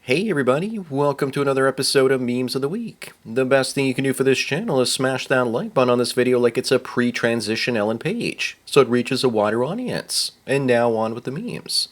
Hey everybody, welcome to another episode of Memes of the Week. The best thing you can do for this channel is smash that like button on this video like it's a pre-transition Ellen page, so it reaches a wider audience. And now on with the memes.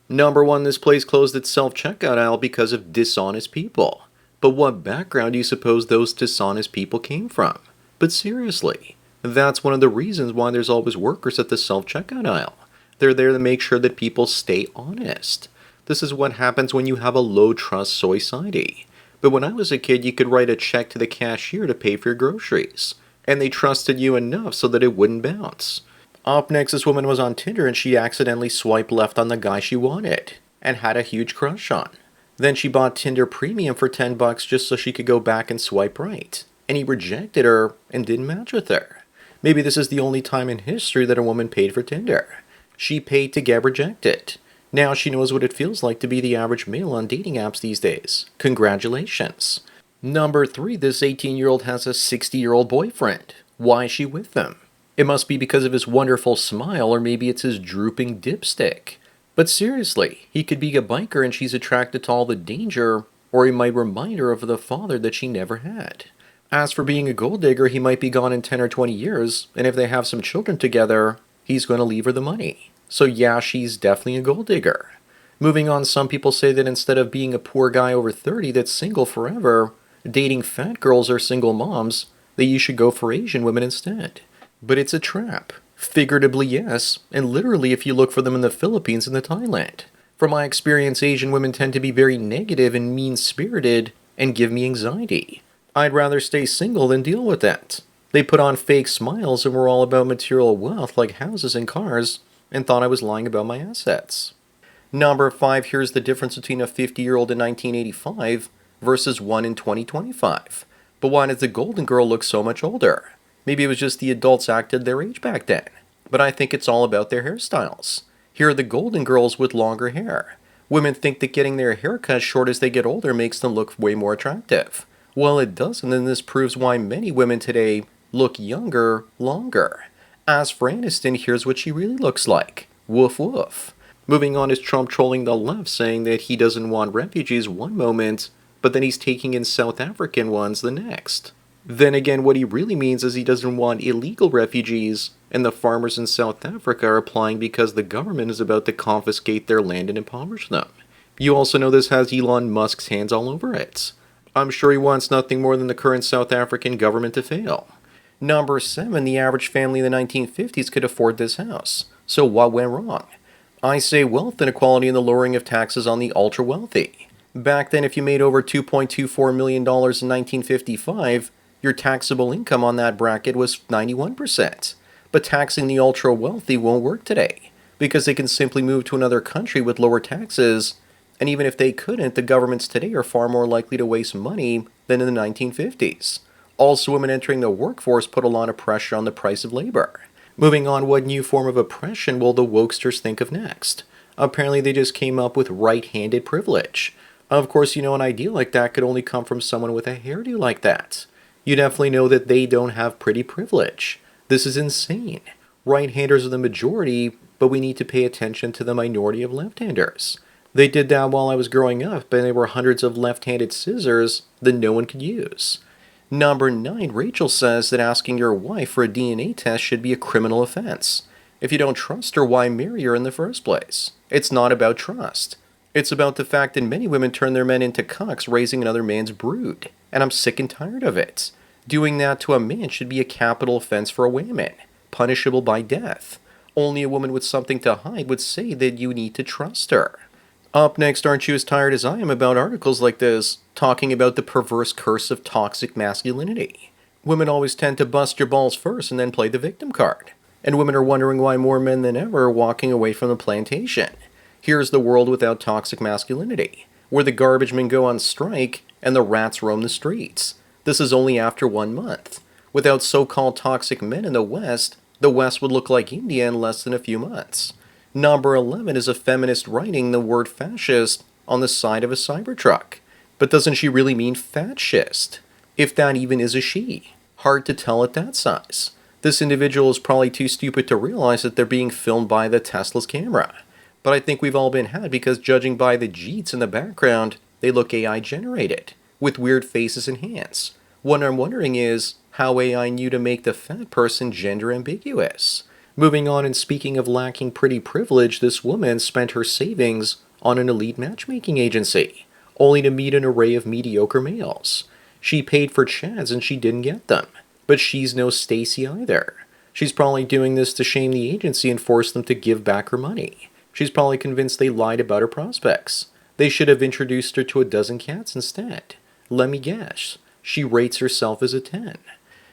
Number 1, this place closed its self-checkout aisle because of dishonest people. But what background do you suppose those dishonest people came from? But seriously, that's one of the reasons why there's always workers at the self-checkout aisle. They're there to make sure that people stay honest. This is what happens when you have a low-trust society. But when I was a kid, you could write a check to the cashier to pay for your groceries. And they trusted you enough so that it wouldn't bounce. Up next, this woman was on Tinder and she accidentally swiped left on the guy she wanted and had a huge crush on. Then she bought Tinder Premium for $10 just so she could go back and swipe right. And he rejected her and didn't match with her. Maybe this is the only time in history that a woman paid for Tinder. She paid to get rejected. Now she knows what it feels like to be the average male on dating apps these days. Congratulations. Number 3, this 18-year-old has a 60-year-old boyfriend. Why is she with him? It must be because of his wonderful smile, or maybe it's his drooping dipstick. But seriously, he could be a biker and she's attracted to all the danger, or he might remind her of the father that she never had. As for being a gold digger, he might be gone in 10 or 20 years, and if they have some children together, he's going to leave her the money. So yeah, she's definitely a gold digger. Moving on, some people say that instead of being a poor guy over 30 that's single forever, dating fat girls or single moms, that you should go for Asian women instead. But it's a trap. Figuratively, yes, and literally if you look for them in the Philippines and the Thailand. From my experience, Asian women tend to be very negative and mean-spirited and give me anxiety. I'd rather stay single than deal with that. They put on fake smiles and were all about material wealth like houses and cars, and thought I was lying about my assets. Number 5, here's the difference between a 50-year-old in 1985 versus one in 2025. But why does the Golden Girl look so much older? Maybe it was just the adults acted their age back then. But I think it's all about their hairstyles. Here are the Golden Girls with longer hair. Women think that getting their hair cut short as they get older makes them look way more attractive. Well, it doesn't, and this proves why many women today look younger longer. As for Aniston, here's what she really looks like. Woof woof. Moving on is Trump trolling the left, saying that he doesn't want refugees one moment, but then he's taking in South African ones the next. Then again, what he really means is he doesn't want illegal refugees, and the farmers in South Africa are applying because the government is about to confiscate their land and impoverish them. You also know this has Elon Musk's hands all over it. I'm sure he wants nothing more than the current South African government to fail. Number 7, the average family in the 1950s could afford this house. So what went wrong? I say wealth inequality and the lowering of taxes on the ultra-wealthy. Back then, if you made over $2.24 million in 1955, your taxable income on that bracket was 91%. But taxing the ultra-wealthy won't work today, because they can simply move to another country with lower taxes, and even if they couldn't, the governments today are far more likely to waste money than in the 1950s. Also, women entering the workforce put a lot of pressure on the price of labor. Moving on, what new form of oppression will the wokesters think of next? Apparently they just came up with right-handed privilege. Of course, you know, an idea like that could only come from someone with a hairdo like that. You definitely know that they don't have pretty privilege. This is insane. Right-handers are the majority, but we need to pay attention to the minority of left-handers. They did that while I was growing up, and there were hundreds of left-handed scissors that no one could use. Number 9, Rachel says that asking your wife for a DNA test should be a criminal offense. If you don't trust her, why marry her in the first place? It's not about trust. It's about the fact that many women turn their men into cucks raising another man's brood. And I'm sick and tired of it. Doing that to a man should be a capital offense for a woman, punishable by death. Only a woman with something to hide would say that you need to trust her. Up next, aren't you as tired as I am about articles like this, talking about the perverse curse of toxic masculinity? Women always tend to bust your balls first and then play the victim card. And women are wondering why more men than ever are walking away from the plantation. Here's the world without toxic masculinity, where the garbage men go on strike and the rats roam the streets. This is only after 1 month. Without so-called toxic men in the West would look like India in less than a few months. Number 11 is a feminist writing the word fascist on the side of a Cybertruck. But doesn't she really mean fatshist? If that even is a she. Hard to tell at that size. This individual is probably too stupid to realize that they're being filmed by the Tesla's camera. But I think we've all been had because judging by the Jeets in the background, They look AI generated, with weird faces and hands. What I'm wondering is how AI knew to make the fat person gender ambiguous. Moving on, and speaking of lacking pretty privilege, this woman spent her savings on an elite matchmaking agency, only to meet an array of mediocre males. She paid for chads and she didn't get them. But she's no Stacy either. She's probably doing this to shame the agency and force them to give back her money. She's probably convinced they lied about her prospects. They should have introduced her to a dozen cats instead. Let me guess, she rates herself as a 10.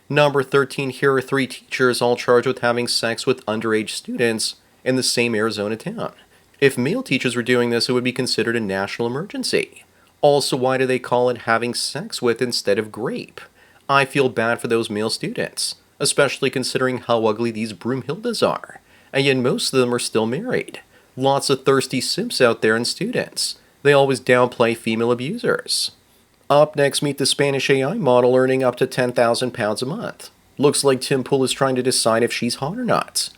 Number 13, here are 3 teachers all charged with having sex with underage students in the same Arizona town. If male teachers were doing this, it would be considered a national emergency. Also, why do they call it having sex with instead of grape? I feel bad for those male students, especially considering how ugly these Broomhildas are. And yet most of them are still married. Lots of thirsty simps out there and students. They always downplay female abusers. Up next, meet the Spanish AI model earning up to £10,000 a month. Looks like Tim Pool is trying to decide if she's hot or not.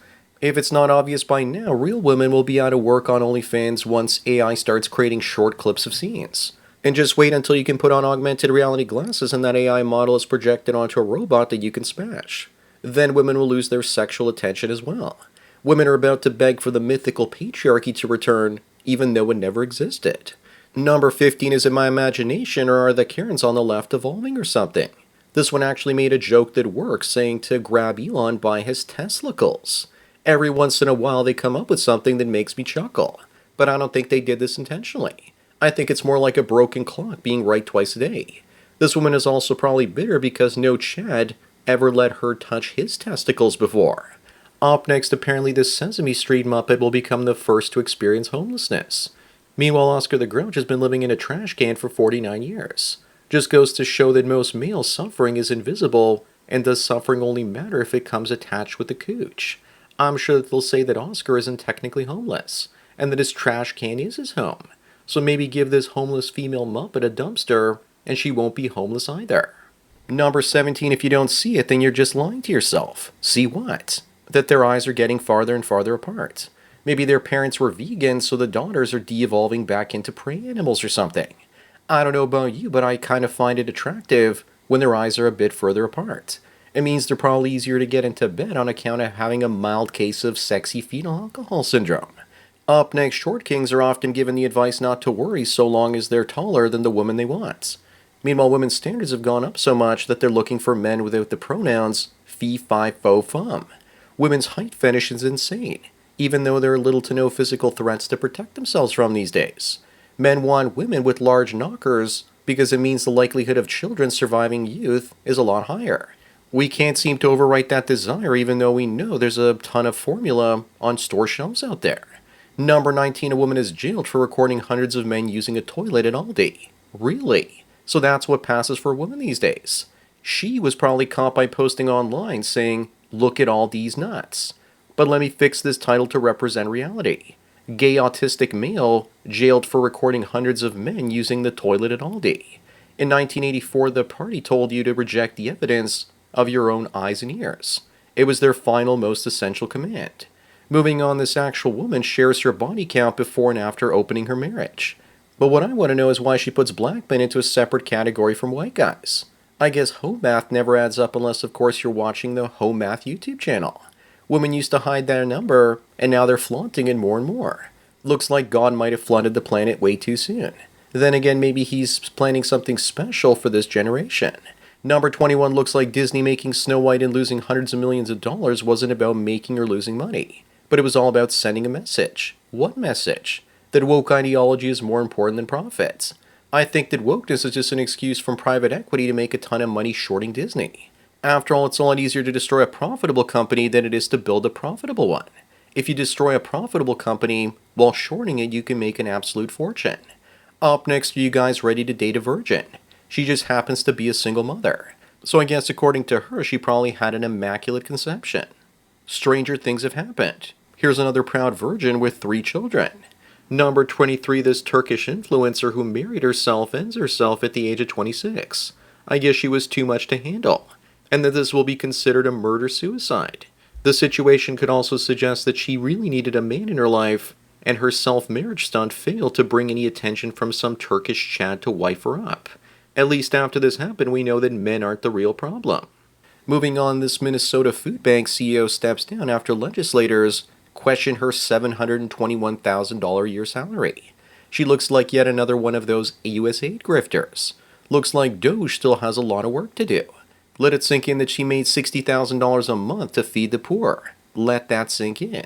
If it's not obvious by now, real women will be out of work on OnlyFans once AI starts creating short clips of scenes. And just wait until you can put on augmented reality glasses and that AI model is projected onto a robot that you can smash. Then women will lose their sexual attention as well. Women are about to beg for the mythical patriarchy to return, even though it never existed. Number 15 is in my imagination, or are the Karens on the left evolving or something? This one actually made a joke that works, saying to grab Elon by his testicles. Every once in a while they come up with something that makes me chuckle, but I don't think they did this intentionally. I think it's more like a broken clock being right twice a day. This woman is also probably bitter because no Chad ever let her touch his testicles before. Up next, apparently this Sesame Street Muppet will become the first to experience homelessness. Meanwhile, Oscar the Grouch has been living in a trash can for 49 years. Just goes to show that most male suffering is invisible, and does suffering only matter if it comes attached with the cooch. I'm sure that they'll say that Oscar isn't technically homeless, and that his trash can is his home. So maybe give this homeless female Muppet a dumpster, and she won't be homeless either. Number 17, if you don't see it, then you're just lying to yourself. See what? That their eyes are getting farther and farther apart. Maybe their parents were vegan, so the daughters are de-evolving back into prey animals or something. I don't know about you, but I kind of find it attractive when their eyes are a bit further apart. It means they're probably easier to get into bed on account of having a mild case of sexy fetal alcohol syndrome. Up next, short kings are often given the advice not to worry so long as they're taller than the woman they want. Meanwhile, women's standards have gone up so much that they're looking for men without the pronouns fee, fi, fo, fum. Women's height fetish is insane, even though there are little to no physical threats to protect themselves from these days. Men want women with large knockers because it means the likelihood of children surviving youth is a lot higher. We can't seem to overwrite that desire even though we know there's a ton of formula on store shelves out there. Number 19, a woman is jailed for recording hundreds of men using a toilet at Aldi. Really? So that's what passes for a woman these days. She was probably caught by posting online saying, "Look at all these nuts." But let me fix this title to represent reality. Gay autistic male jailed for recording hundreds of men using the toilet at Aldi. In 1984, the party told you to reject the evidence of your own eyes and ears. It was their final, most essential command. Moving on, this actual woman shares her body count before and after opening her marriage. But what I want to know is why she puts black men into a separate category from white guys. I guess home math never adds up unless, of course, you're watching the Home Math YouTube channel. Women used to hide that number, and now they're flaunting it more and more. Looks like God might have flooded the planet way too soon. Then again, maybe he's planning something special for this generation. Number 21, looks like Disney making Snow White and losing hundreds of millions of dollars wasn't about making or losing money, but it was all about sending a message. What message? That woke ideology is more important than profits. I think that wokeness is just an excuse from private equity to make a ton of money shorting Disney. After all, it's a lot easier to destroy a profitable company than it is to build a profitable one. If you destroy a profitable company while shorting it, you can make an absolute fortune. Up next, are you guys ready to date a virgin? She just happens to be a single mother. So I guess according to her, she probably had an immaculate conception. Stranger things have happened. Here's another proud virgin with 3 children. Number 23, this Turkish influencer who married herself ends herself at the age of 26. I guess she was too much to handle, and that this will be considered a murder-suicide. The situation could also suggest that she really needed a man in her life, and her self-marriage stunt failed to bring any attention from some Turkish Chad to wife her up. At least after this happened, we know that men aren't the real problem. Moving on, this Minnesota food bank CEO steps down after legislators question her $721,000 a year salary. She looks like yet another one of those USAID grifters. Looks like Doge still has a lot of work to do. Let it sink in that she made $60,000 a month to feed the poor. Let that sink in.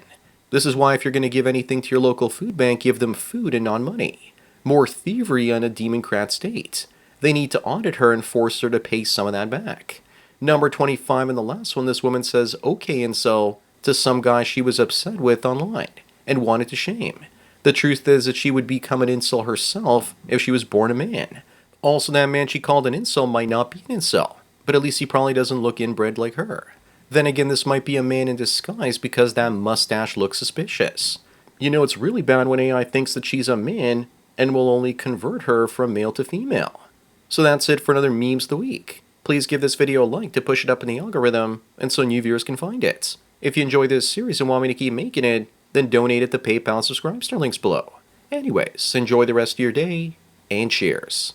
This is why if you're going to give anything to your local food bank, give them food and not money. More thievery on a Democrat state. They need to audit her and force her to pay some of that back. Number 25 in the last one, this woman says okay incel to some guy she was upset with online and wanted to shame. The truth is that she would become an incel herself if she was born a man. Also, that man she called an incel might not be an incel, but at least he probably doesn't look inbred like her. Then again, this might be a man in disguise because that mustache looks suspicious. You know, it's really bad when AI thinks that she's a man and will only convert her from male to female. So that's it for another Memes of the Week. Please give this video a like to push it up in the algorithm and so new viewers can find it. If you enjoy this series and want me to keep making it, then donate at the PayPal and subscribe star links below. Anyways, enjoy the rest of your day, and cheers.